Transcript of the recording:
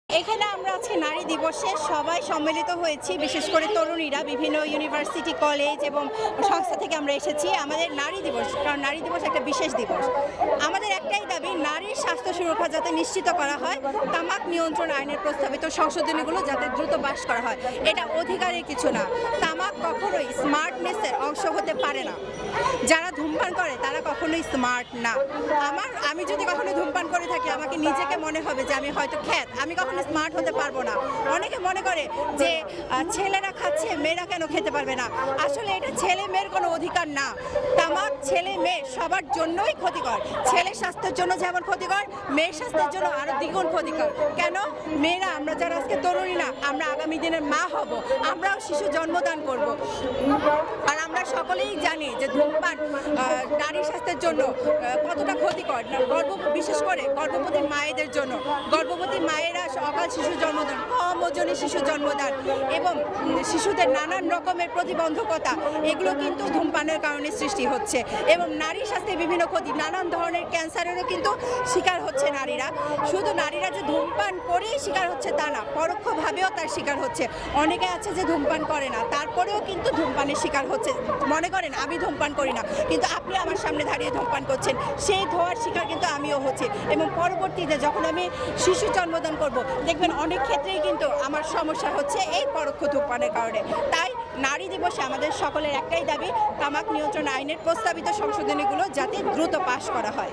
এখানে আমরা আছি নারী দিবসে সবাই সম্মিলিত হয়েছি, বিশেষ করে তরুণীরা বিভিন্ন ইউনিভার্সিটি, কলেজ এবং সংস্থা থেকে আমরা এসেছি। আমাদের নারী দিবস, কারণ নারী দিবস একটা বিশেষ দিবস। আমাদের একটাই দাবি, নারীর স্বাস্থ্য সুরক্ষা যাতে নিশ্চিত করা হয়, তামাক নিয়ন্ত্রণ আইনের প্রস্তাবিত সংশোধনীগুলো যাতে দ্রুত পাস করা হয়। এটা অধিকারের কিছু না। তামাক কখনোই স্মার্টনেসের অংশ হতে পারে না। যারা ধূমপান করে তারা কখনোই স্মার্ট না। আমি যদি কখনো ধূমপান করে থাকি, আমাকে নিজেকে মনে হবে যে আমি হয়তো খ্যাত, আমি কখনো স্মার্ট হতে পারবো না। অনেকে মনে করে যে ছেলেরা খাচ্ছে, মেয়েরা কেন খেতে পারবে না। আসলে এটা ছেলে মেয়ের কোনো অধিকার না। তামাক ছেলে মেয়ে সবার জন্যই ক্ষতিকর। ছেলের স্বাস্থ্যের জন্য যেমন ক্ষতিকর, মেয়ের স্বাস্থ্যের জন্য আরো দ্বিগুণ ক্ষতিকর। কেন? মেয়েরা, আমরা যারা আজকে তরুণী না, আমরা আগামী দিনের মা হব, আমরাও শিশু জন্মদান করব। আর আমরা সকলেই জানি যে ধূমপান নারী স্বাস্থ্যের জন্য কতটা ক্ষতিকর, বিশেষ করে গর্ভবতী মায়েদের জন্য। গর্ভবতী মায়েরা অকাল শিশু জন্মদান, কম ওজনে শিশু জন্মদান এবং শিশুদের নানান রকমের প্রতিবন্ধকতা, এগুলো কিন্তু ধূমপানের কারণে সৃষ্টি হচ্ছে। এবং নারী স্বাস্থ্যে বিভিন্ন ক্ষতি, নানান ধরনের ক্যান্সারেরও কিন্তু শিকার হচ্ছে নারীরা। শুধু নারীরা যে ধূমপান করেই শিকার হচ্ছে তা না, পরোক্ষভাবেও তার শিকার হচ্ছে। অনেকে আছে যে ধূমপান করে না, তারপরেও কিন্তু ধূমপানের শিকার হচ্ছে। মনে করেন আমি ধূমপান করি না, কিন্তু আপনি আমার সামনে দাঁড়িয়ে ধূমপান করছেন, সেই ধোঁয়ার শিকার কিন্তু আমিও হচ্ছি। এবং পরবর্তীতে যখন আমি শিশু জন্মদান করব, দেখবেন অনেক ক্ষেত্রেই কিন্তু আমার সমস্যা হচ্ছে এই পরোক্ষ ধূমপানের কারণে। তাই নারী দিবসে আমাদের সকলের একটাই দাবি, তামাক নিয়ন্ত্রণ আইনের প্রস্তাবিত সংশোধনীগুলো যাতে দ্রুত পাস করা হয়।